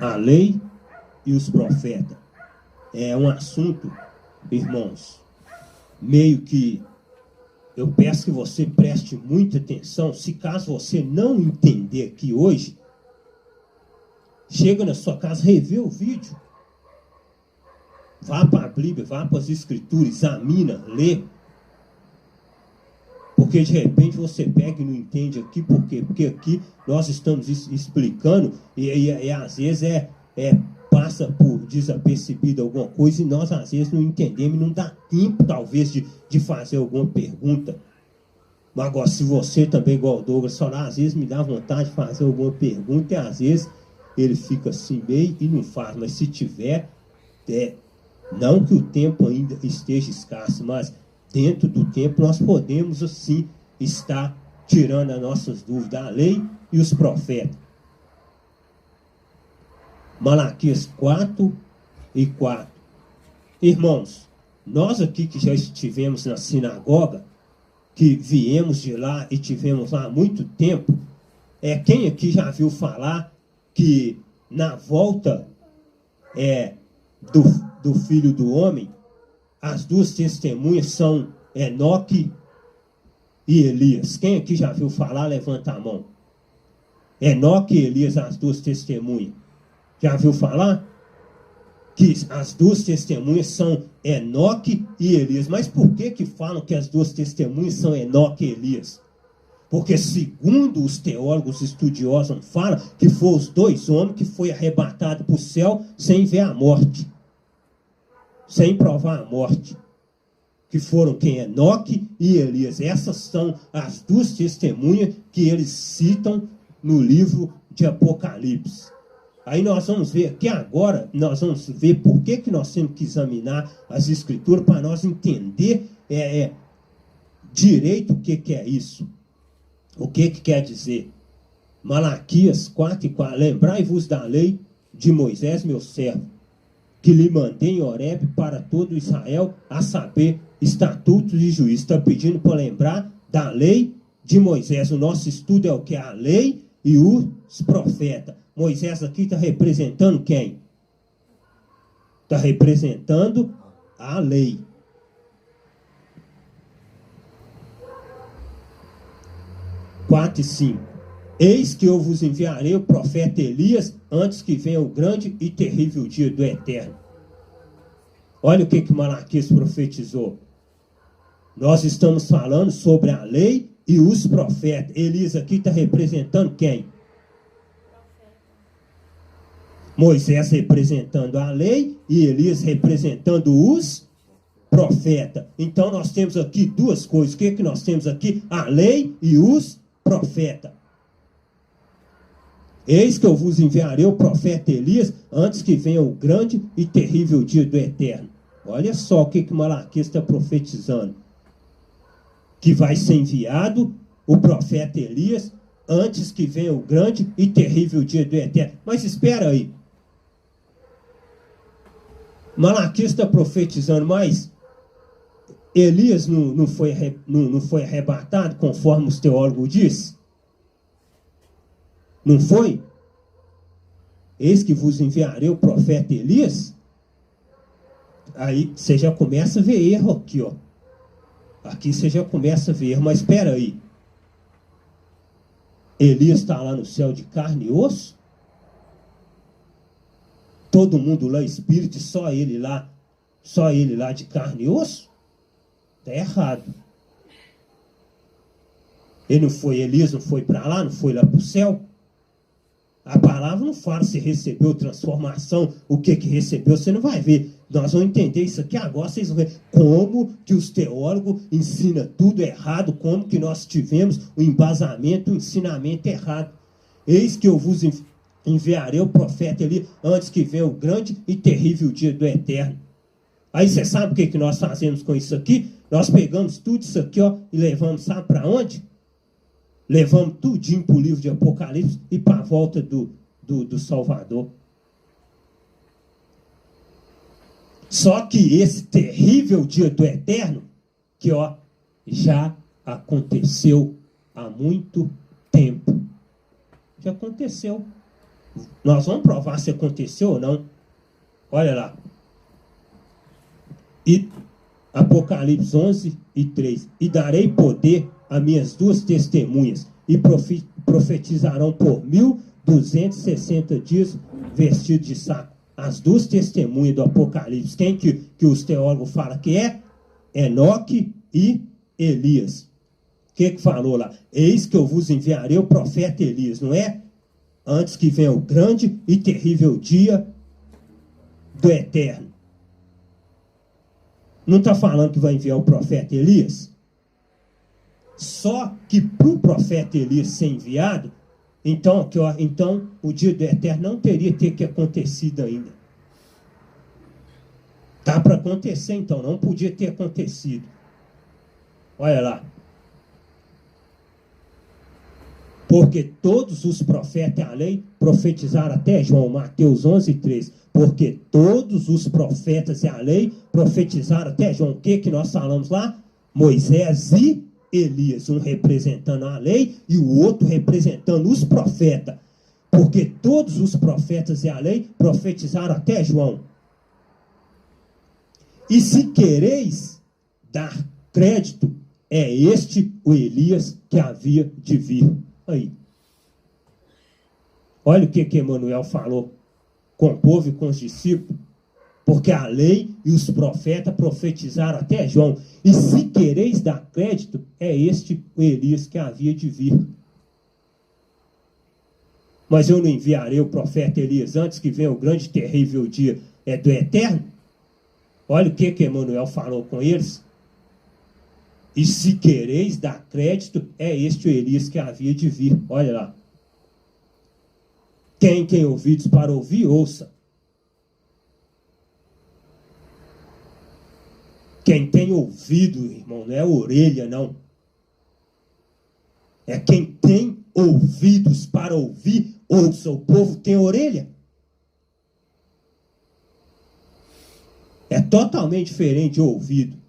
A lei e os profetas. É um assunto, irmãos, meio que eu peço que você preste muita atenção. Se caso você não entender aqui hoje, chega na sua casa, revê o vídeo. Vá para a Bíblia, vá para as Escrituras, examina, lê. Porque de repente você pega e não entende aqui, por quê? Porque aqui nós estamos explicando e às vezes passa por desapercebido alguma coisa e nós às vezes não entendemos e não dá tempo talvez de fazer alguma pergunta. Mas agora, se você também, igual o Douglas, falar, às vezes me dá vontade de fazer alguma pergunta e às vezes ele fica assim meio e não faz. Mas se tiver, não que o tempo ainda esteja escasso, mas dentro do tempo nós podemos assim estar tirando as nossas dúvidas, a lei e os profetas. Malaquias 4:4. Irmãos, nós aqui que já estivemos na sinagoga, que viemos de lá e tivemos lá há muito tempo, quem aqui já viu falar que na volta do Filho do Homem, as duas testemunhas são Enoque e Elias? Quem aqui já viu falar, levanta a mão. Enoque e Elias, as duas testemunhas. Já viu falar? Que as duas testemunhas são Enoque e Elias. Mas por que falam que as duas testemunhas são Enoque e Elias? Porque segundo os teólogos estudiosos falam que foram os dois homens que foi arrebatado para o céu sem ver a morte. Sem provar a morte. Que foram quem? Enoque e Elias. Essas são as duas testemunhas que eles citam no livro de Apocalipse. Aí nós vamos ver aqui agora, nós vamos ver por que nós temos que examinar as escrituras para nós entender direito o que é isso. O que quer dizer? Malaquias 4:4. Lembrai-vos da lei de Moisés, meu servo, que lhe mandei em Horebe para todo Israel, a saber, estatutos e juízos. Está pedindo para lembrar da lei de Moisés. O nosso estudo é o que? A lei e os profetas. Moisés aqui está representando quem? Está representando a lei. Quatro e 5. Eis que eu vos enviarei o profeta Elias antes que venha o grande e terrível dia do Eterno. Olha o que Malaquias profetizou. Nós estamos falando sobre a lei e os profetas. Elias aqui está representando quem? Moisés representando a lei e Elias representando os profetas. Então nós temos aqui duas coisas. O que nós temos aqui? A lei e os profetas. Eis que eu vos enviarei o profeta Elias antes que venha o grande e terrível dia do Eterno. Olha só o que Malaquias está profetizando. Que vai ser enviado o profeta Elias antes que venha o grande e terrível dia do Eterno. Mas espera aí. Malaquias está profetizando, mas Elias não foi arrebatado, conforme os teólogos dizem? Não foi? Eis que vos enviarei o profeta Elias. Aí você já começa a ver erro aqui, ó. Aqui você já começa a ver erro, mas espera aí. Elias está lá no céu de carne e osso? Todo mundo lá espírito, só ele lá de carne e osso? Está errado. Elias não foi para lá, não foi lá para o céu? A palavra não fala se recebeu transformação, o que recebeu, você não vai ver. Nós vamos entender isso aqui agora, vocês vão ver como que os teólogos ensinam tudo errado, como que nós tivemos o embasamento, o ensinamento errado. Eis que eu vos enviarei o profeta ali antes que venha o grande e terrível dia do Eterno. Aí você sabe o que nós fazemos com isso aqui? Nós pegamos tudo isso aqui, ó, e levamos, sabe para onde? Levamos tudinho para o livro de Apocalipse e para a volta do Salvador. Só que esse terrível dia do Eterno, que ó, já aconteceu há muito tempo. Já aconteceu. Nós vamos provar se aconteceu ou não. Olha lá. E Apocalipse 11:3. E darei poder a minhas duas testemunhas, e profetizarão por 1260 dias vestidos de saco. As duas testemunhas do Apocalipse, quem que os teólogos falam que é? Enoque e Elias. O que falou lá? Eis que eu vos enviarei o profeta Elias, não é? Antes que venha o grande e terrível dia do Eterno. Não está falando que vai enviar o profeta Elias? Só que para o profeta Elias ser enviado, então o dia do Eterno não teria que acontecido ainda. Tá para acontecer então, não podia ter acontecido. Olha lá. Porque todos os profetas, a lei, profetizaram até João, Mateus 11:3. Porque todos os profetas e a lei profetizaram até João. O que nós falamos lá? Moisés e Elias, um representando a lei e o outro representando os profetas. Porque todos os profetas e a lei profetizaram até João. E se quereis dar crédito, é este o Elias que havia de vir. Aí. Olha o que Emanuel falou com o povo e com os discípulos. Porque a lei e os profetas profetizaram até João. E se quereis dar crédito, é este o Elias que havia de vir. Mas eu não enviarei o profeta Elias antes que venha o grande e terrível dia do Eterno? Olha o que Emanuel falou com eles. E se quereis dar crédito, é este o Elias que havia de vir. Olha lá. Quem tem ouvidos para ouvir, ouça. Quem tem ouvido, irmão, não é orelha, não. É quem tem ouvidos para ouvir, ouça. O povo tem orelha. É totalmente diferente de ouvido.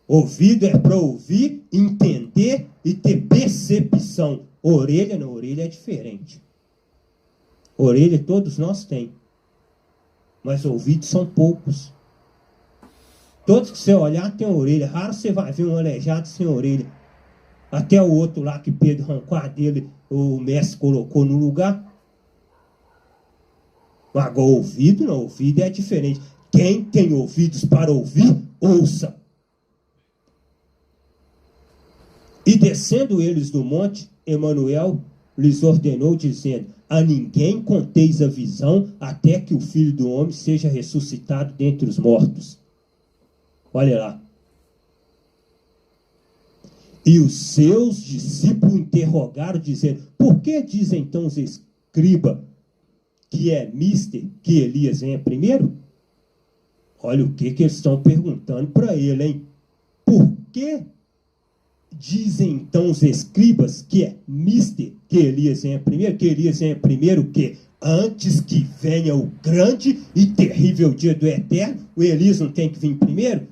Ouvido é para ouvir, entender e ter percepção. Orelha não, orelha é diferente. Orelha todos nós temos. Mas ouvidos são poucos. Todos que você olhar tem orelha. Raro você vai ver um aleijado sem orelha. Até o outro lá que Pedro arrancou a dele, o mestre colocou no lugar. Agora ouvido não, ouvido é diferente. Quem tem ouvidos para ouvir, ouça. E descendo eles do monte, Emanuel lhes ordenou, dizendo: a ninguém conteis a visão, até que o Filho do Homem seja ressuscitado dentre os mortos. Olha lá. E os seus discípulos interrogaram, dizendo: por que dizem então os escribas que é mister que Elias venha primeiro? Olha o que eles estão perguntando para ele, hein? Por que dizem então os escribas que é mister que Elias venha primeiro? Que Elias venha primeiro o quê? Antes que venha o grande e terrível dia do Eterno, o Elias não tem que vir primeiro?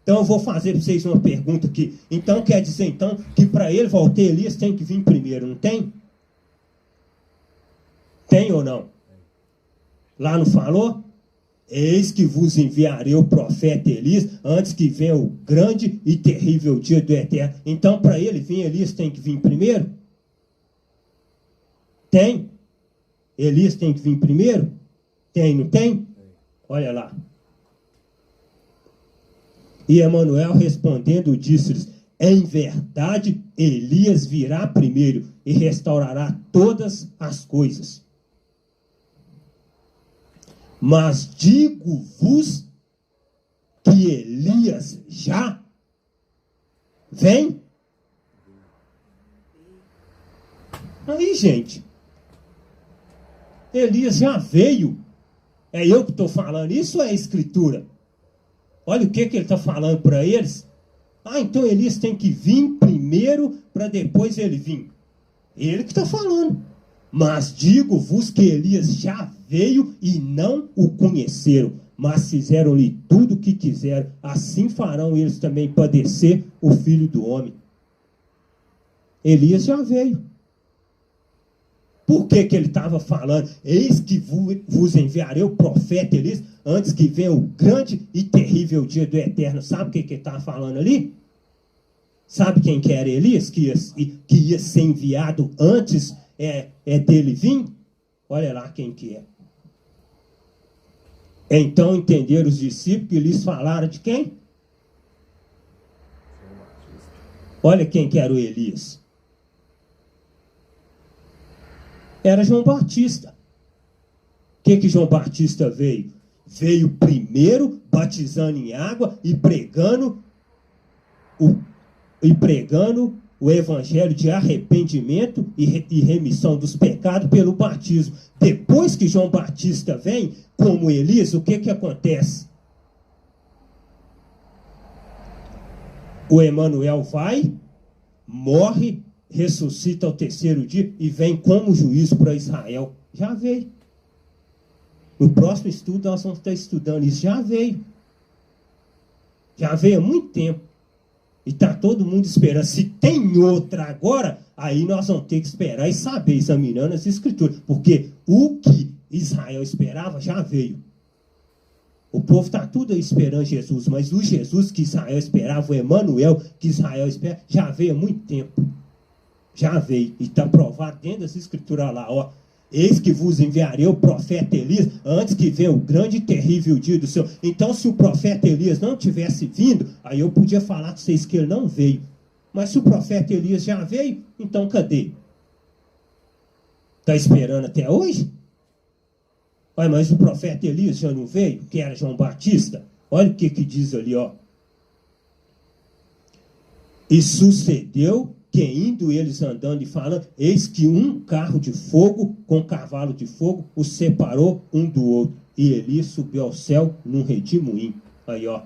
Então eu vou fazer para vocês uma pergunta aqui. Então quer dizer então que para ele voltar Elias tem que vir primeiro, não tem? Tem ou não? Lá não falou? Eis que vos enviarei o profeta Elias antes que venha o grande e terrível dia do Eterno. Então para ele vir Elias tem que vir primeiro? Tem? Elias tem que vir primeiro? Tem, não tem? Olha lá. E Emanuel respondendo disse-lhes: em verdade Elias virá primeiro e restaurará todas as coisas. Mas digo-vos que Elias já vem. Aí, gente, Elias já veio. É eu que estou falando isso ou é a Escritura? Olha o que ele está falando para eles. Ah, então Elias tem que vir primeiro para depois ele vir. Ele que está falando. Mas digo-vos que Elias já veio e não o conheceram, mas fizeram-lhe tudo o que quiseram. Assim farão eles também padecer o Filho do Homem. Elias já veio. Por que ele estava falando? Eis que vos enviarei o profeta Elias, antes que venha o grande e terrível dia do Eterno. Sabe o que ele estava falando ali? Sabe quem que era Elias? Que ia ser enviado antes dele vir? Olha lá quem que é. Então entenderam os discípulos que lhes falaram de quem? Olha quem que era o Elias. Era João Batista. O que João Batista veio? Veio primeiro batizando em água e pregando o evangelho de arrependimento e remissão dos pecados pelo batismo. Depois que João Batista vem, como Elias, o que acontece? O Emanuel vai, morre, ressuscita ao terceiro dia e vem como juízo para Israel. Já veio. No próximo estudo nós vamos estar estudando isso. Já veio. Já veio há muito tempo. E está todo mundo esperando. Se tem outra agora, aí nós vamos ter que esperar e saber, examinando as escrituras. Porque o que Israel esperava já veio. O povo está tudo aí esperando Jesus, mas o Jesus que Israel esperava, o Emanuel que Israel esperava, já veio há muito tempo. Já veio. E está provado dentro das escrituras lá, ó. Eis que vos enviarei o profeta Elias, antes que venha o grande e terrível dia do Senhor. Então, se o profeta Elias não tivesse vindo, aí eu podia falar com vocês que ele não veio. Mas se o profeta Elias já veio, então cadê? Está esperando até hoje? Olha, mas o profeta Elias já não veio, que era João Batista? Olha o que diz ali, ó. E sucedeu que indo eles andando e falando, eis que um carro de fogo com cavalo de fogo os separou um do outro. E Elias subiu ao céu num redemoinho. Aí, ó.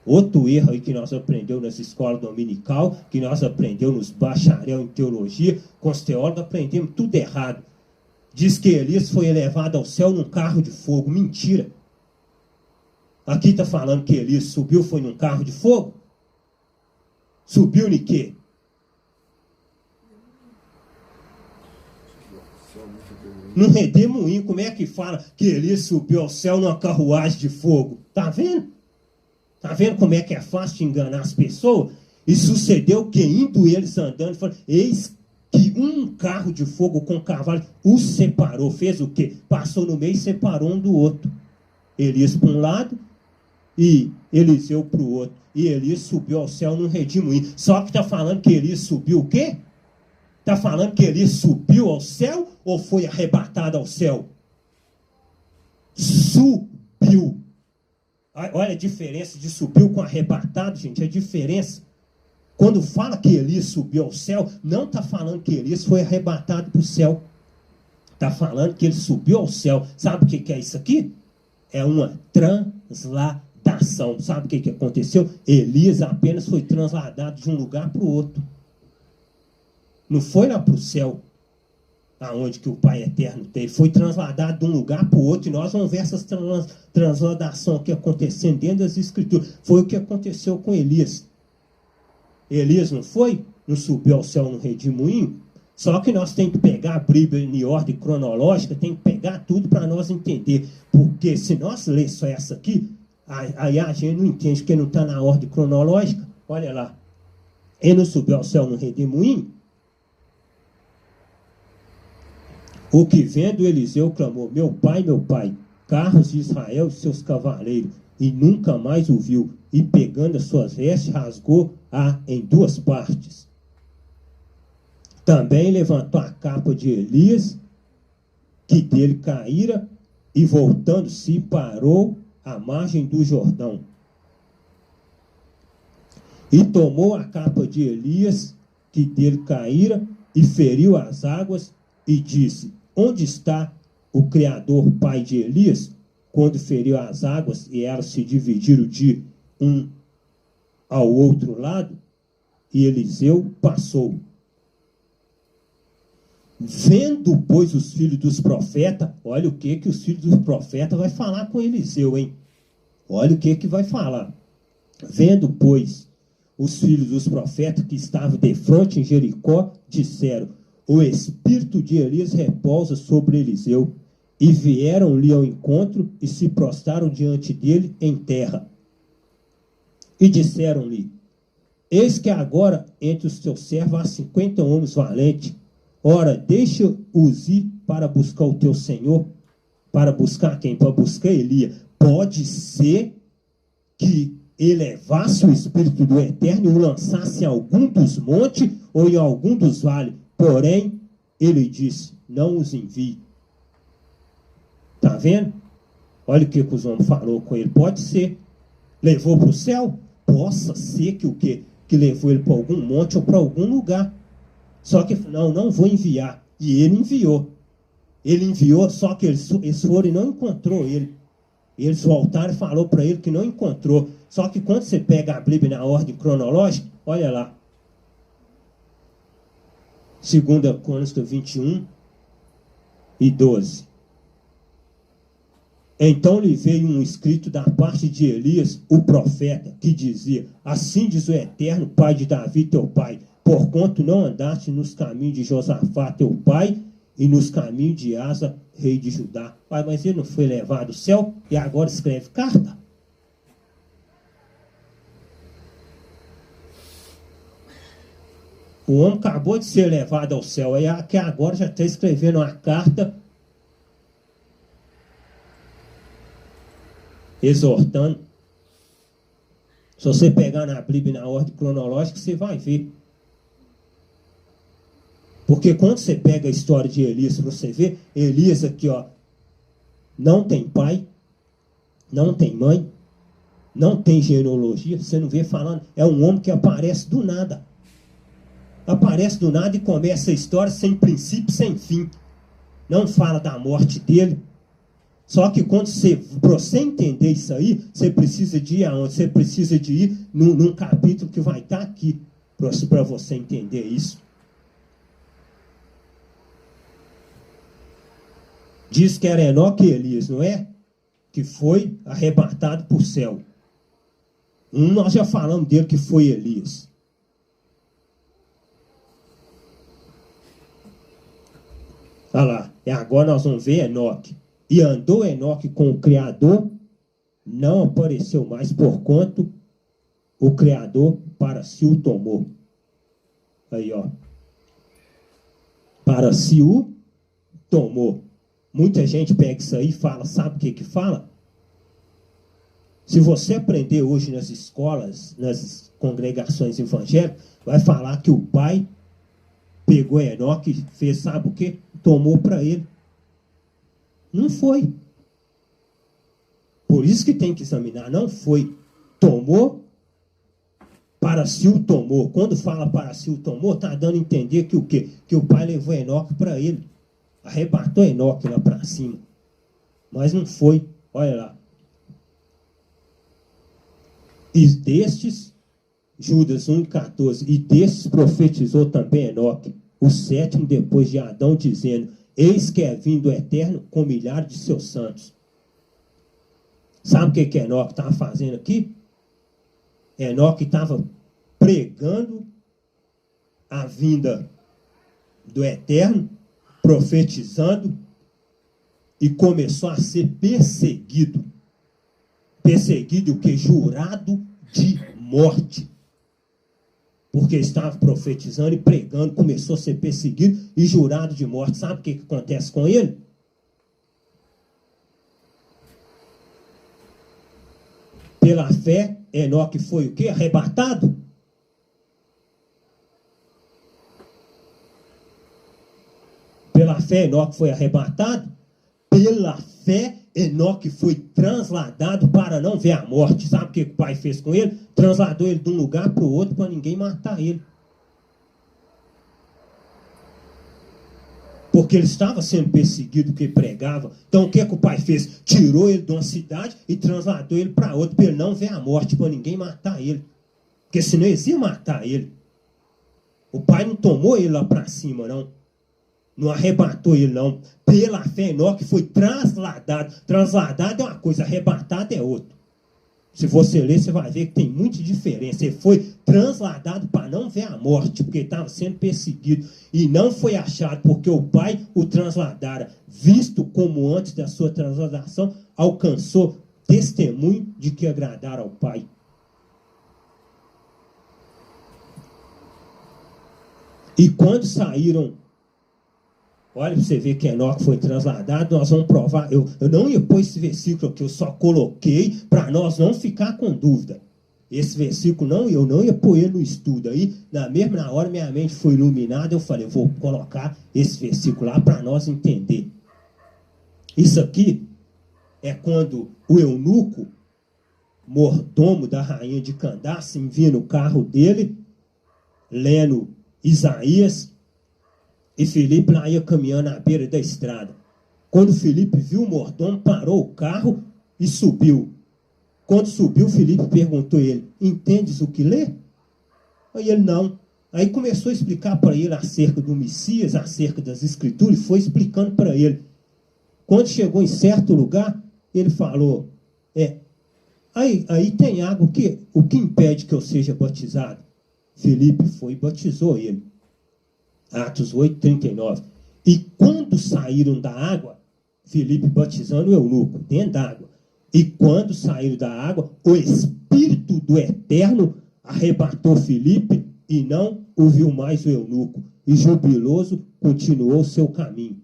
Outro erro aí que nós aprendemos nessa escola dominical, que nós aprendemos nos bacharel em teologia, com os teólogos aprendemos tudo errado. Diz que Elias foi elevado ao céu num carro de fogo. Mentira. Aqui está falando que Elias subiu, foi num carro de fogo? Subiu em quê? Num redemoinho, como é que fala que Elias subiu ao céu numa carruagem de fogo? Tá vendo? Tá vendo como é que é fácil de enganar as pessoas? E sucedeu que indo eles andando, falando, eis que um carro de fogo com cavalo os separou. Fez o quê? Passou no meio e separou um do outro. Elias para um lado e Eliseu para o outro. E Elias subiu ao céu num redemoinho. Só que está falando que Elias subiu o quê? Está falando que Elias subiu ao céu ou foi arrebatado ao céu? Subiu. Olha a diferença de subiu com arrebatado, gente. A diferença. Quando fala que Elias subiu ao céu, não está falando que Elias foi arrebatado para o céu. Está falando que ele subiu ao céu. Sabe o que é isso aqui? É uma transladação. Sabe o que aconteceu? Elias apenas foi transladado de um lugar para o outro. Não foi lá para o céu, aonde que o Pai Eterno tem. Foi transladado de um lugar para o outro. E nós vamos ver essas transladações que acontecendo dentro das Escrituras. Foi o que aconteceu com Elias. Elias não foi? Não subiu ao céu no redemoinho? Só que nós temos que pegar a Bíblia em ordem cronológica, tem que pegar tudo para nós entender. Porque se nós ler só essa aqui, aí a gente não entende, porque não está na ordem cronológica. Olha lá. Ele não subiu ao céu no redemoinho? O que vendo Eliseu clamou, meu pai, carros de Israel e seus cavaleiros, e nunca mais o viu, e pegando as suas vestes, rasgou-a em duas partes. Também levantou a capa de Elias, que dele caíra, e voltando-se, parou à margem do Jordão. E tomou a capa de Elias, que dele caíra, e feriu as águas, e disse, onde está o Criador, pai de Elias? Quando feriu as águas e elas se dividiram de um ao outro lado, e Eliseu passou. Vendo, pois, os filhos dos profetas, olha o que os filhos dos profetas vai falar com Eliseu, hein? Olha o que vai falar. Vendo, pois, os filhos dos profetas que estavam de frente em Jericó, disseram, o espírito de Elias repousa sobre Eliseu. E vieram-lhe ao encontro e se prostraram diante dele em terra. E disseram-lhe: eis que agora entre os teus servos há 50 homens valentes. Ora, deixa-os ir para buscar o teu senhor. Para buscar quem? Para buscar Elias. Pode ser que elevasse o Espírito do Eterno e o lançasse em algum dos montes ou em algum dos vales. Porém, ele disse: não os envie. Está vendo? Olha o que os homens falou com ele. Pode ser. Levou para o céu? Possa ser que o quê? Que levou ele para algum monte ou para algum lugar. Só que, não vou enviar. E ele enviou. Ele enviou, só que eles foram e não encontrou ele. Eles voltaram e falou para ele que não encontrou. Só que quando você pega a Bíblia na ordem cronológica, olha lá. 2 Crônicas 21 e 12. Então lhe veio um escrito da parte de Elias, o profeta, que dizia: assim diz o Eterno, pai de Davi, teu pai, porquanto não andaste nos caminhos de Josafá, teu pai, e nos caminhos de Asa, rei de Judá. Pai, mas ele não foi levado ao céu e agora escreve carta? O homem acabou de ser levado ao céu, aí que agora já está escrevendo uma carta exortando. Se você pegar na Bíblia na ordem cronológica, você vai ver. Porque quando você pega a história de Elias, para você ver, Elias aqui, ó, não tem pai, não tem mãe, não tem genealogia, você não vê falando, é um homem que aparece do nada. Aparece do nada e começa a história sem princípio, sem fim. Não fala da morte dele. Só que quando para você entender isso aí, você precisa de ir aonde? Você precisa de ir num capítulo que vai estar aqui, para você entender isso. Diz que era Enoque e Elias, não é? Que foi arrebatado para o céu. Nós já falamos dele que foi Elias. Olha lá, e agora nós vamos ver Enoque. E andou Enoque com o Criador, não apareceu mais, porquanto o Criador para si o tomou. Aí, ó. Para si o tomou. Muita gente pega isso aí e fala, sabe o que fala? Se você aprender hoje nas escolas, nas congregações evangélicas, vai falar que o pai pegou Enoque e fez, sabe o que? Tomou para ele. Não foi. Por isso que tem que examinar. Não foi. Tomou, para si o tomou. Quando fala para si o tomou, está dando a entender que o quê? Que o pai levou Enoque para ele. Arrebatou Enoque lá para cima. Mas não foi. Olha lá. E destes, Judas 1,14, e destes profetizou também Enoque, o sétimo depois de Adão, dizendo: eis que é vindo o Eterno com milhares de seus santos. Sabe o que Enoque estava fazendo aqui? Enoque estava pregando a vinda do Eterno, profetizando, e começou a ser perseguido. Perseguido o que? Jurado de morte. Porque estava profetizando e pregando, começou a ser perseguido e jurado de morte. Sabe o que acontece com ele? Pela fé, Enoque foi o quê? Arrebatado? Pela fé, Enoque foi arrebatado? Pela fé, Enoque foi transladado para não ver a morte. Sabe o que o pai fez com ele? Transladou ele de um lugar para o outro para ninguém matar ele. Porque ele estava sendo perseguido porque pregava. Então o que o pai fez? Tirou ele de uma cidade e transladou ele para outra para ele não ver a morte, para ninguém matar ele. Porque senão eles iam matar ele. O pai não tomou ele lá para cima, não. Não arrebatou ele, não. Pela fé, Enoque foi transladado. Transladado é uma coisa, arrebatado é outra. Se você ler, você vai ver que tem muita diferença. Ele foi transladado para não ver a morte, porque estava sendo perseguido. E não foi achado, porque o pai o transladara. Visto como antes da sua transladação, alcançou testemunho de que agradara ao pai. E quando saíram, olha para você ver que Enoque foi transladado, nós vamos provar. Eu não ia pôr esse versículo aqui, eu só coloquei para nós não ficar com dúvida. Esse versículo eu não ia pôr ele no estudo. Aí, na hora, minha mente foi iluminada, eu falei, eu vou colocar esse versículo lá para nós entender. Isso aqui é quando o eunuco, mordomo da rainha de Candace, envia no carro dele, lendo Isaías, e Filipe lá ia caminhando à beira da estrada. Quando Filipe viu o mordomo, parou o carro e subiu. Quando subiu, Filipe perguntou a ele, entendes o que lê? Aí ele, não. Aí começou a explicar para ele acerca do Messias, acerca das Escrituras, e foi explicando para ele. Quando chegou em certo lugar, ele falou, aí tem água, o que impede que eu seja batizado? Filipe foi e batizou ele. Atos 8:39. E quando saíram da água, Filipe batizando o eunuco, dentro da água. E quando saíram da água, o Espírito do Eterno arrebatou Filipe e não ouviu mais o eunuco. E jubiloso continuou seu caminho.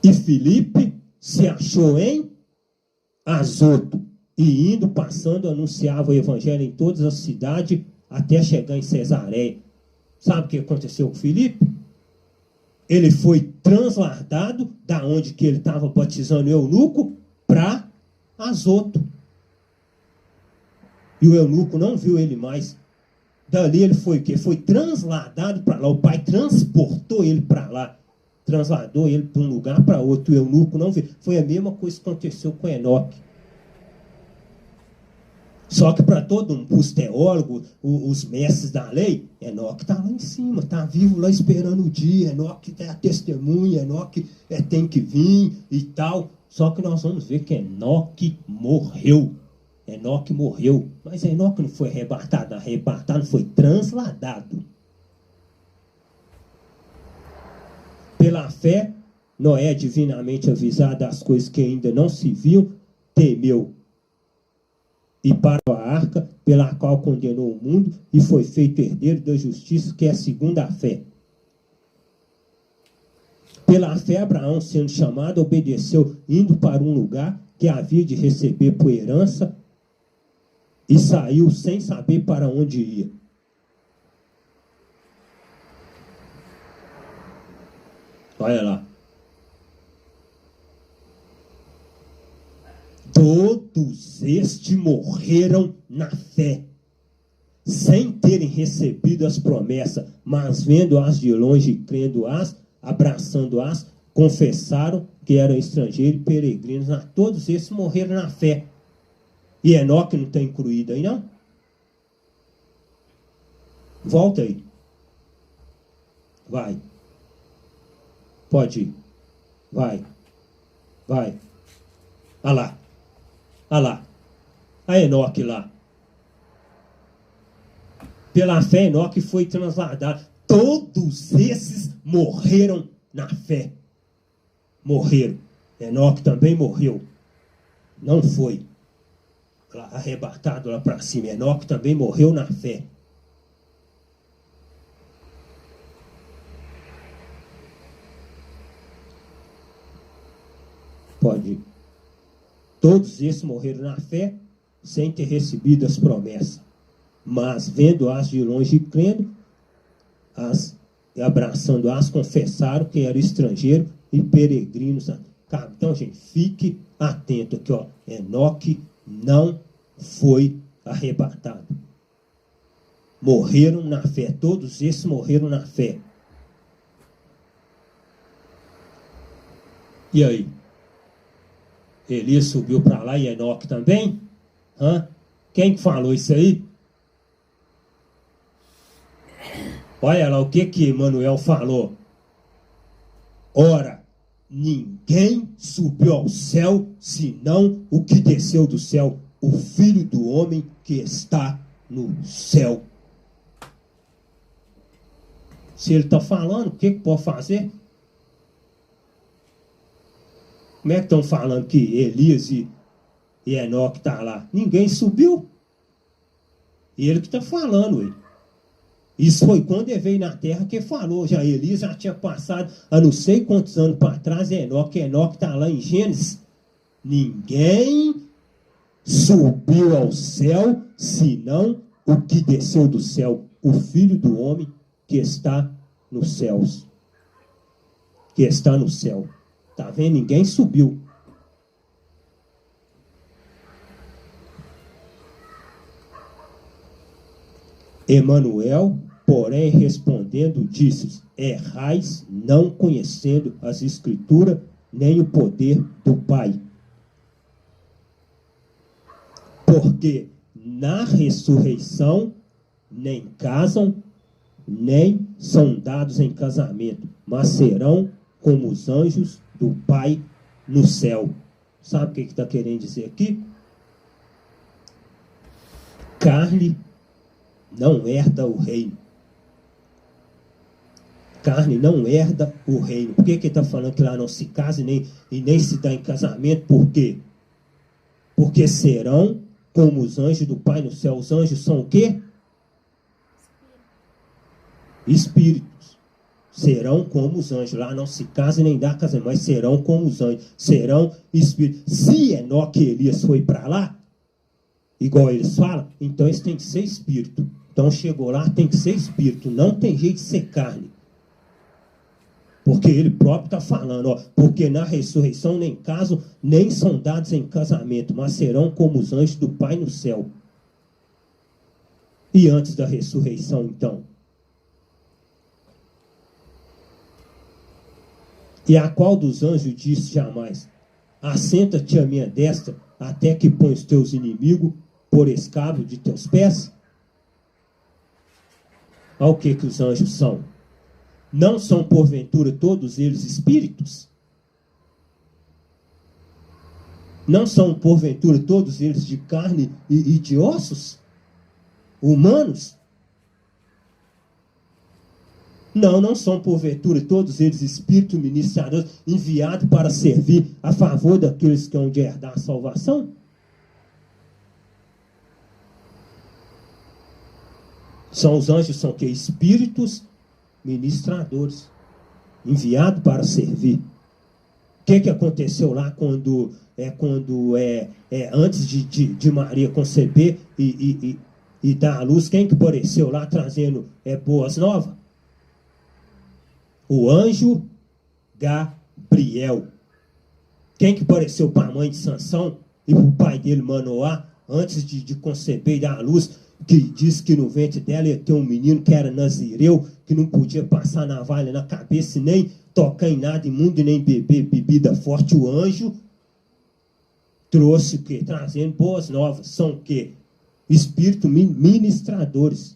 E Filipe se achou em Azoto. E indo, passando, anunciava o evangelho em todas as cidades, até chegar em Cesareia. Sabe o que aconteceu com Filipe? Ele foi transladado da onde que ele estava batizando o eunuco para Azoto. E o eunuco não viu ele mais. Dali ele foi o quê? Foi transladado para lá. O pai transportou ele para lá. Transladou ele de um lugar para outro. O eunuco não viu. Foi a mesma coisa que aconteceu com Enoque. Só que para todo mundo, os teólogos, os mestres da lei, Enoque está lá em cima, está vivo lá esperando o dia, Enoque é a testemunha, Enoque tem que vir e tal. Só que nós vamos ver que Enoque morreu. Enoque morreu. Mas Enoque não foi arrebatado, foi transladado. Pela fé, Noé, divinamente avisado das coisas que ainda não se viu, temeu. E para a arca, pela qual condenou o mundo, e foi feito herdeiro da justiça, que é segundo a fé. Pela fé, Abraão, sendo chamado, obedeceu, indo para um lugar que havia de receber por herança, e saiu sem saber para onde ia. Olha lá. Todos estes morreram na fé, sem terem recebido as promessas, mas vendo-as de longe e crendo-as, abraçando-as, confessaram que eram estrangeiros e peregrinos. Todos esses morreram na fé. E Enoque não está incluído aí, não? Volta aí. Vai. Pode ir. Vai. Olha lá. Olha lá, a Enoque lá. Pela fé, Enoque foi transladado. Todos esses morreram na fé. Morreram. Enoque também morreu. Não foi arrebatado lá para cima. Enoque também morreu na fé. Pode ir. Todos esses morreram na fé, sem ter recebido as promessas. Mas, vendo-as de longe e crendo, e abraçando-as, confessaram que eram estrangeiros e peregrinos. Então, gente, fique atento aqui, ó. Enoque não foi arrebatado. Morreram na fé. Todos esses morreram na fé. E aí? Elias subiu para lá e Enoque também? Quem que falou isso aí? Olha lá o que Manuel falou. Ora, ninguém subiu ao céu, senão o que desceu do céu, o Filho do Homem que está no céu. Se ele está falando, o que pode fazer? Como é que estão falando que Elias e Enoque estão lá? Ninguém subiu. Ele que está falando, ué. Isso foi quando ele veio na terra que falou. Já Elias já tinha passado há não sei quantos anos para trás. Enoque está lá em Gênesis. Ninguém subiu ao céu, senão o que desceu do céu, o Filho do Homem que está nos céus. Que está no céu. Está vendo? Ninguém subiu. Emanuel, porém, respondendo, disse: errais, não conhecendo as Escrituras, nem o poder do Pai. Porque na ressurreição nem casam, nem são dados em casamento, mas serão como os anjos do Pai no céu. Sabe o que está querendo dizer aqui? Carne não herda o reino. Carne não herda o reino. Por que ele está falando que lá não se casa e nem se dá em casamento? Por quê? Porque serão como os anjos do Pai no céu. Os anjos são o quê? Espíritos. Serão como os anjos. Lá não se casa e nem dá casamento, mas serão como os anjos. Serão espíritos. Se Enoque e Elias foi para lá, igual eles falam, então eles têm que ser espírito. Então chegou lá, tem que ser espírito. Não tem jeito de ser carne. Porque ele próprio está falando, ó, porque na ressurreição nem casam, nem são dados em casamento, mas serão como os anjos do Pai no céu. E antes da ressurreição, então? E a qual dos anjos disse jamais: assenta-te à minha destra, até que põe os teus inimigos por escabro de teus pés? Olha o que os anjos são. Não são, porventura, todos eles espíritos? Não são, porventura, todos eles de carne e de ossos? Humanos? Não são, porventura, todos eles espíritos ministradores enviados para servir a favor daqueles que hão de herdar a salvação? São os anjos, são que? Espíritos ministradores, enviados para servir. O que aconteceu lá quando antes de Maria conceber e dar à luz? Quem que apareceu lá trazendo boas novas? O anjo Gabriel. Quem que apareceu para a mãe de Sansão e para o pai dele, Manoá, antes de conceber e dar à luz? Que disse que no ventre dela ia ter um menino que era nazireu, que não podia passar navalha na cabeça, nem tocar em nada imundo, nem beber bebida forte. O anjo trouxe o quê? Trazendo boas novas. São o quê? Espíritos ministradores.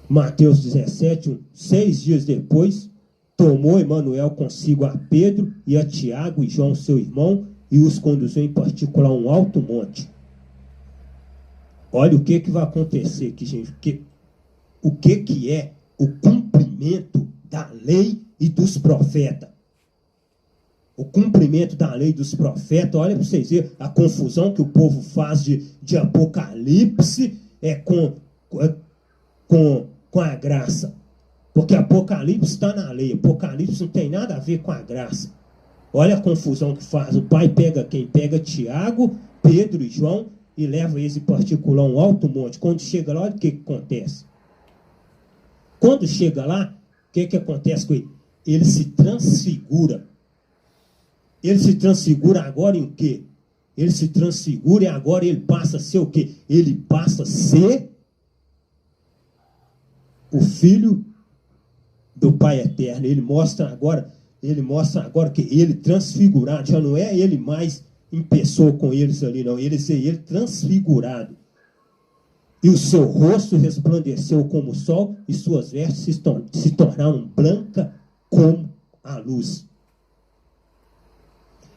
Mateus 17, 6 dias depois, tomou Emanuel consigo a Pedro e a Tiago e João, seu irmão, e os conduziu em particular a um alto monte. Olha o que vai acontecer aqui, gente. O que é o cumprimento da lei e dos profetas? O cumprimento da lei dos profetas, olha para vocês verem a confusão que o povo faz de Apocalipse com a graça. Porque Apocalipse está na lei. Apocalipse não tem nada a ver com a graça. Olha a confusão que faz. O pai pega quem? Pega Tiago, Pedro e João e leva eles em particular a um alto monte. Quando chega lá, olha o que acontece. Quando chega lá, o que acontece com ele? Ele se transfigura. Ele se transfigura agora em o quê? Ele se transfigura e agora ele passa a ser o quê? Ele passa a ser o Filho do Pai Eterno. Ele mostra agora que ele transfigurado, já não é ele mais em pessoa com eles ali, não. Ele transfigurado. E o seu rosto resplandeceu como o sol, e suas vestes se tornaram brancas como a luz.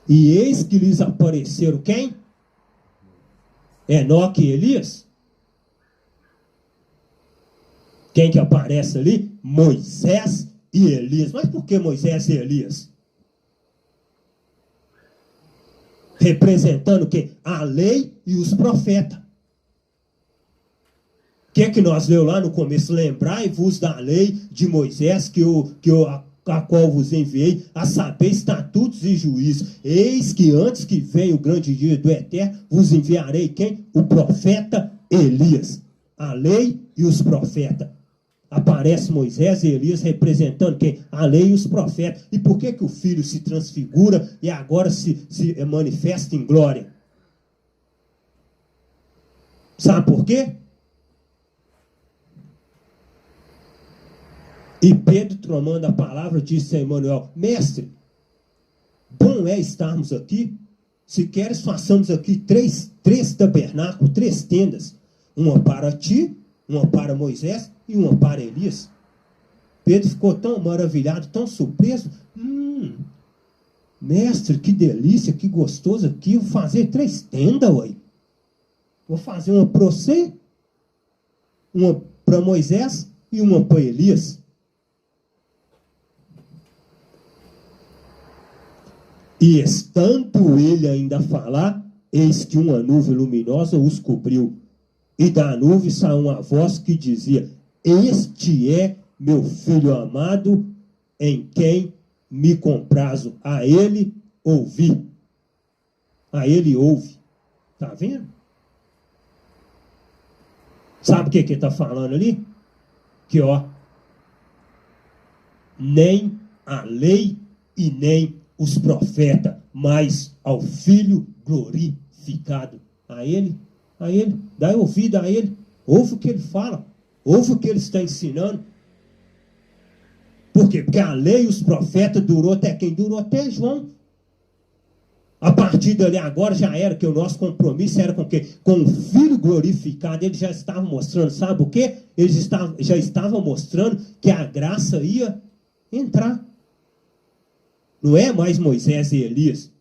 E eis que lhes apareceram quem? Enoque e Elias. Quem que aparece ali? Moisés e Elias. Mas por que Moisés e Elias? Representando o quê? A lei e os profetas. O que é que nós leu lá no começo? Lembrai-vos da lei de Moisés a qual vos enviei, a saber estatutos e juízos. Eis que antes que venha o grande dia do Eterno, vos enviarei quem? O profeta Elias. A lei e os profetas. Aparece Moisés e Elias representando quem? A lei e os profetas. E por que que o filho se transfigura e agora se manifesta em glória? Sabe por quê? E Pedro, tomando a palavra, disse a Emanuel: Mestre, bom é estarmos aqui. Se queres, façamos aqui três tabernáculos, 3 tendas. Uma para ti, uma para Moisés e uma para Elias. Pedro ficou tão maravilhado, tão surpreso. Mestre, que delícia, que gostoso aqui. Vou fazer 3 tendas, ué. Vou fazer uma para você, uma para Moisés e uma para Elias. E estando ele ainda a falar, eis que uma nuvem luminosa os cobriu. E da nuvem saiu uma voz que dizia: Este é meu filho amado, em quem me comprazo. A ele ouvi. A ele ouve. Está vendo? Sabe o que ele está falando ali? Que nem a lei e nem os profetas, mas ao Filho glorificado. A ele, dá ouvido a ele, ouve o que ele fala, ouve o que ele está ensinando. Por quê? Porque a lei e os profetas durou até quem? Durou até João. A partir dali agora já era que o nosso compromisso era com o quê? Com o Filho glorificado. Ele já estava mostrando, sabe o quê? Ele já estava mostrando que a graça ia entrar. Não é mais Moisés e Elias.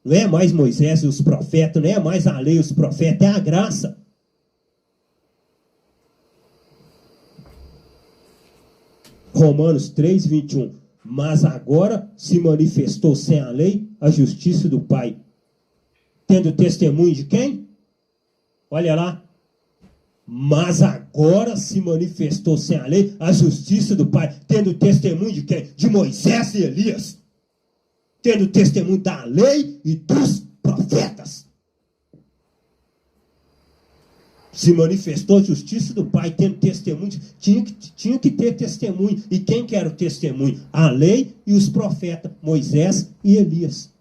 Não é mais Moisés e os profetas. Não é mais a lei e os profetas. É a graça. Romanos 3, 21. Mas agora se manifestou sem a lei a justiça do Pai. Tendo testemunho de quem? Olha lá. Mas agora se manifestou sem a lei a justiça do Pai. Tendo testemunho de quem? De Moisés e Elias. Tendo testemunho da lei e dos profetas. Se manifestou a justiça do Pai, tendo testemunho. Tinha que ter testemunho. E quem que era o testemunho? A lei e os profetas, Moisés e Elias.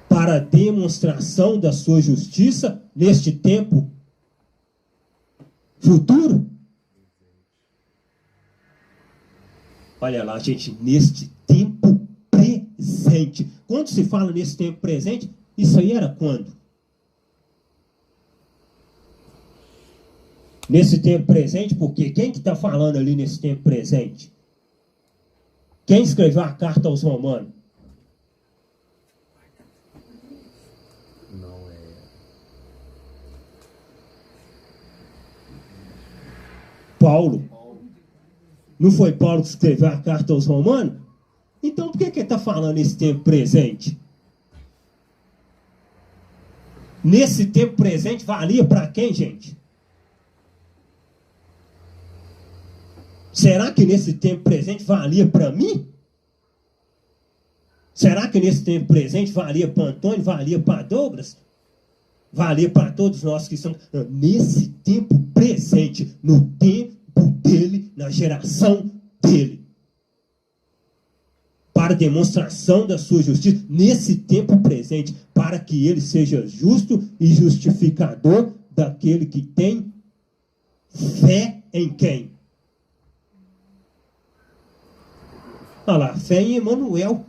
Para a demonstração da sua justiça neste tempo futuro. Olha lá, gente, neste tempo presente. Quando se fala nesse tempo presente, isso aí era quando? Nesse tempo presente, porque quem que está falando ali nesse tempo presente? Quem escreveu a carta aos Romanos? Não é. Paulo. Não foi Paulo que escreveu a carta aos Romanos? Então por que ele está falando nesse tempo presente? Nesse tempo presente valia para quem, gente? Será que nesse tempo presente valia para mim? Será que nesse tempo presente valia para Antônio, valia para Douglas? Valia para todos nós que somos... Nesse tempo presente, no tempo dele, na geração dele. Para demonstração da sua justiça, nesse tempo presente, para que ele seja justo e justificador daquele que tem fé em quem? Olha lá, fé em Emanuel.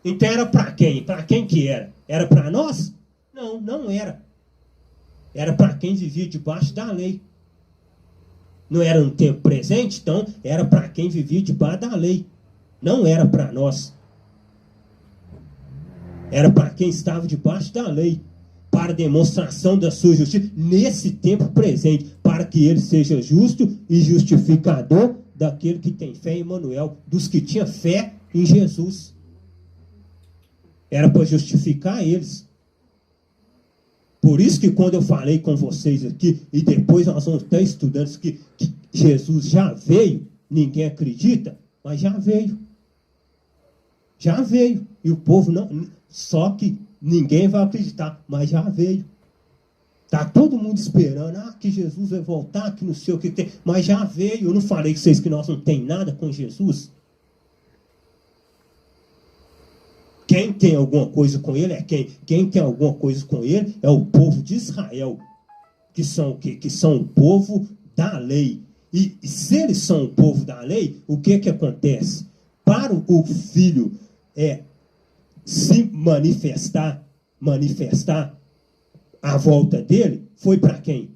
Então era para quem? Para quem que era? Era para nós? não era. Era para quem vivia debaixo da lei. Não era no tempo presente, então era para quem vivia debaixo da lei. Não era para nós. Era para quem estava debaixo da lei, para demonstração da sua justiça, nesse tempo presente, para que ele seja justo e justificador daquele que tem fé em Emanuel, dos que tinham fé em Jesus. Era para justificar eles. Por isso que quando eu falei com vocês aqui, e depois nós vamos estar estudando isso, que Jesus já veio, ninguém acredita, mas já veio. Já veio. E o povo não... Só que ninguém vai acreditar, mas já veio. Está todo mundo esperando, que Jesus vai voltar, que não sei o que tem, mas já veio. Eu não falei com vocês que nós não tem nada com Jesus? Quem tem alguma coisa com ele é quem? Quem tem alguma coisa com ele é o povo de Israel, que são o quê? Que são o povo da lei. E se eles são o povo da lei, o que acontece? Para o filho se manifestar a volta dele, foi para quem?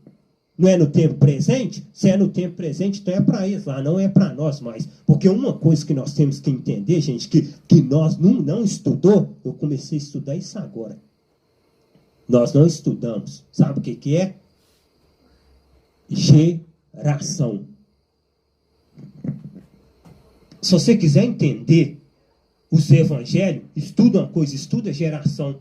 Não é no tempo presente? Se é no tempo presente, então é para eles lá, não é para nós mais. Porque uma coisa que nós temos que entender, gente, que nós não estudou, eu comecei a estudar isso agora. Nós não estudamos. Sabe o que é? Geração. Se você quiser entender os evangelhos, estuda uma coisa, estuda geração.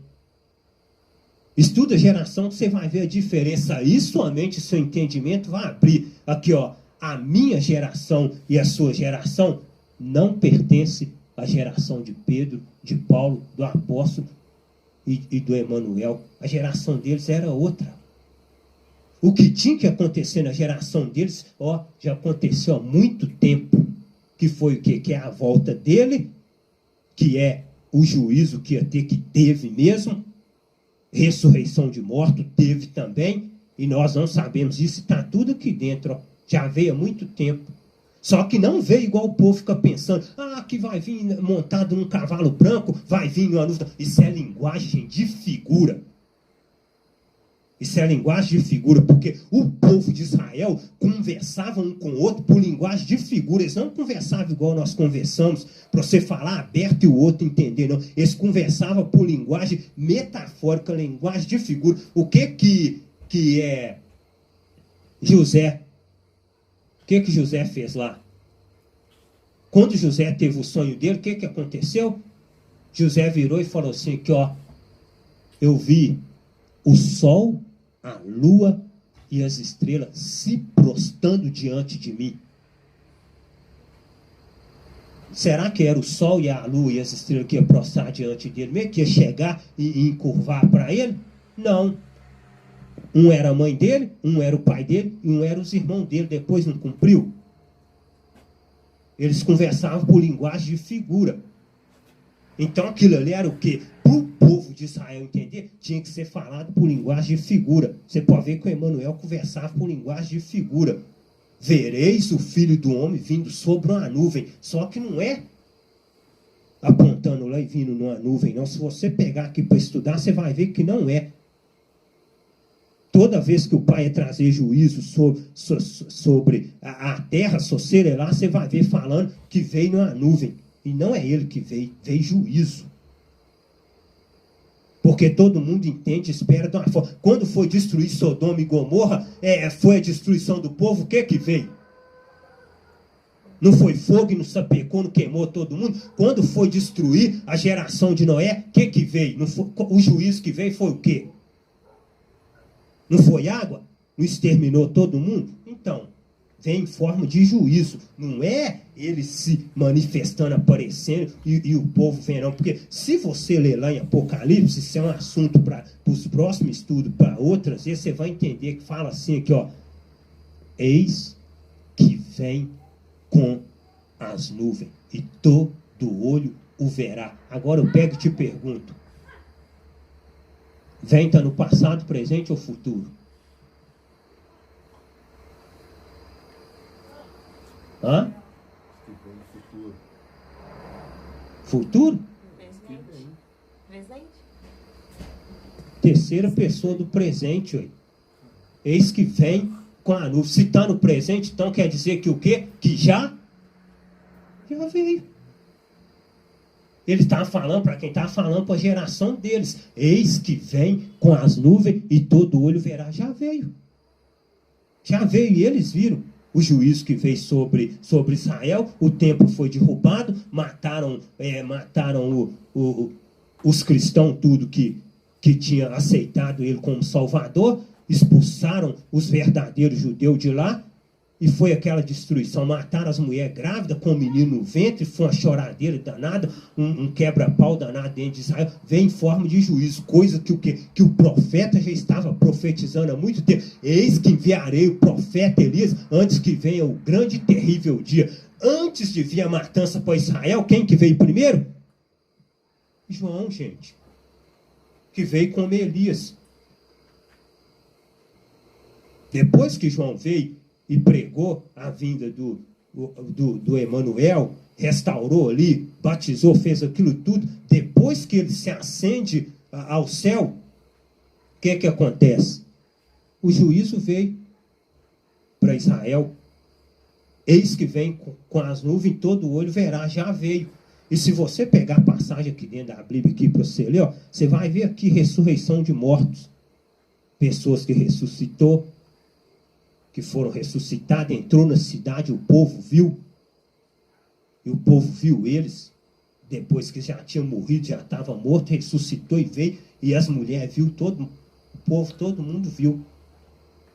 Estuda geração, você vai ver a diferença aí, somente seu entendimento vai abrir. Aqui, ó, a minha geração e a sua geração não pertence à geração de Pedro, de Paulo, do apóstolo e do Emanuel. A geração deles era outra. O que tinha que acontecer na geração deles, ó, já aconteceu há muito tempo. Que foi o quê? Que é a volta dele, que é o juízo que ia ter, que teve mesmo. Ressurreição de mortos teve também, e nós não sabemos isso, está tudo aqui dentro, ó, já veio há muito tempo. Só que não veio igual o povo fica pensando, que vai vir montado num cavalo branco, vai vir uma nuvem. Isso é linguagem de figura. Isso é linguagem de figura, porque o povo de Israel conversava um com o outro por linguagem de figura. Eles não conversavam igual nós conversamos, para você falar aberto e o outro entender, não. Eles conversavam por linguagem metafórica, linguagem de figura. O que é José? O que José fez lá? Quando José teve o sonho dele, o que aconteceu? José virou e falou assim, que ó, eu vi o sol, a lua e as estrelas se prostrando diante de mim. Será que era o sol e a lua e as estrelas que iam prostrar diante dele mesmo? Que ia chegar e encurvar para ele? Não. Um era a mãe dele, um era o pai dele e um era os irmãos dele. Depois não cumpriu? Eles conversavam por linguagem de figura. Então aquilo ali era o quê? Para o povo de Israel entender, tinha que ser falado por linguagem de figura. Você pode ver que o Emanuel conversava por linguagem de figura. Vereis o Filho do Homem vindo sobre uma nuvem. Só que não é apontando lá e vindo numa nuvem, não. Se você pegar aqui para estudar, você vai ver que não é. Toda vez que o Pai ia trazer juízo sobre a terra, se você ler lá, você vai ver falando que veio numa nuvem. E não é ele que veio juízo. Porque todo mundo entende, espera de uma forma. Quando foi destruir Sodoma e Gomorra, foi a destruição do povo, o que veio? Não foi fogo e não sapecou, não queimou todo mundo? Quando foi destruir a geração de Noé, o que veio? Não foi, o juízo que veio foi o quê? Não foi água? Não exterminou todo mundo? Então, vem em forma de juízo. Não é ele se manifestando, aparecendo e o povo vem não. Porque se você ler lá em Apocalipse, isso é um assunto para os próximos estudos, para outras vezes, você vai entender que fala assim aqui, ó. Eis que vem com as nuvens e todo olho o verá. Agora eu pego e te pergunto. Vem está no passado, presente ou futuro? Hã? Futuro? Presente. terceira pessoa do presente, ué. Eis que vem com a nuvem. Se está no presente, então quer dizer que o quê? Que já veio. Ele está falando para quem está falando, para a geração deles. Eis que vem com as nuvens e todo olho verá. Já veio. Já veio e eles viram o juízo que veio sobre Israel. O templo foi derrubado, mataram os cristãos, tudo que tinha aceitado ele como Salvador. Expulsaram os verdadeiros judeus de lá. E foi aquela destruição. Mataram as mulheres grávidas com o menino no ventre. Foi uma choradeira danada, um quebra-pau danado dentro de Israel. Vem em forma de juízo. Coisa que o profeta já estava profetizando há muito tempo. Eis que enviarei o profeta Elias antes que venha o grande e terrível dia. Antes de vir a matança para Israel, quem que veio primeiro? João, gente. Que veio como Elias. Depois que João veio e pregou a vinda do Emanuel, restaurou ali, batizou, fez aquilo tudo, depois que ele se ascende ao céu, o que acontece? O juízo veio para Israel. Eis que vem com as nuvens, todo olho verá, já veio. E se você pegar a passagem aqui dentro da Bíblia, aqui para você ler, você vai ver aqui ressurreição de mortos. Pessoas que ressuscitou, que foram ressuscitados, entrou na cidade, o povo viu. E o povo viu eles, depois que já tinha morrido, já estava morto, ressuscitou e veio. E as mulheres viu, o povo, todo mundo viu.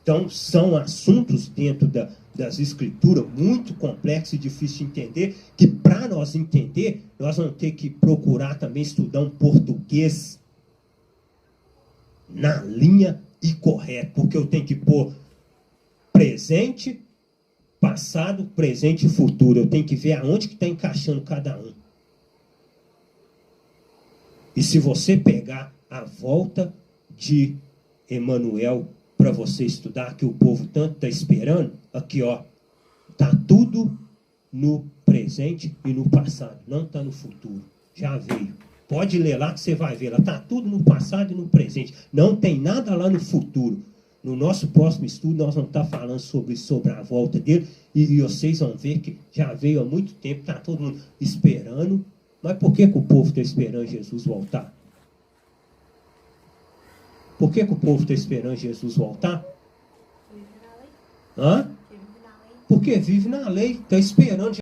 Então, são assuntos dentro das escrituras muito complexos e difíceis de entender, que para nós entender, nós vamos ter que procurar também estudar um português na linha e correto, porque eu tenho que pôr presente, passado, presente e futuro. Eu tenho que ver aonde que está encaixando cada um. E se você pegar a volta de Emanuel para você estudar, que o povo tanto está esperando, aqui está tudo no presente e no passado, não está no futuro. Já veio. Pode ler lá que você vai ver. Está tudo no passado e no presente. Não tem nada lá no futuro. No nosso próximo estudo, nós vamos estar falando sobre a volta dele. E vocês vão ver que já veio há muito tempo, está todo mundo esperando. Mas por que o povo está esperando Jesus voltar? Por que o povo está esperando Jesus voltar? Hã? Porque vive na lei. Está esperando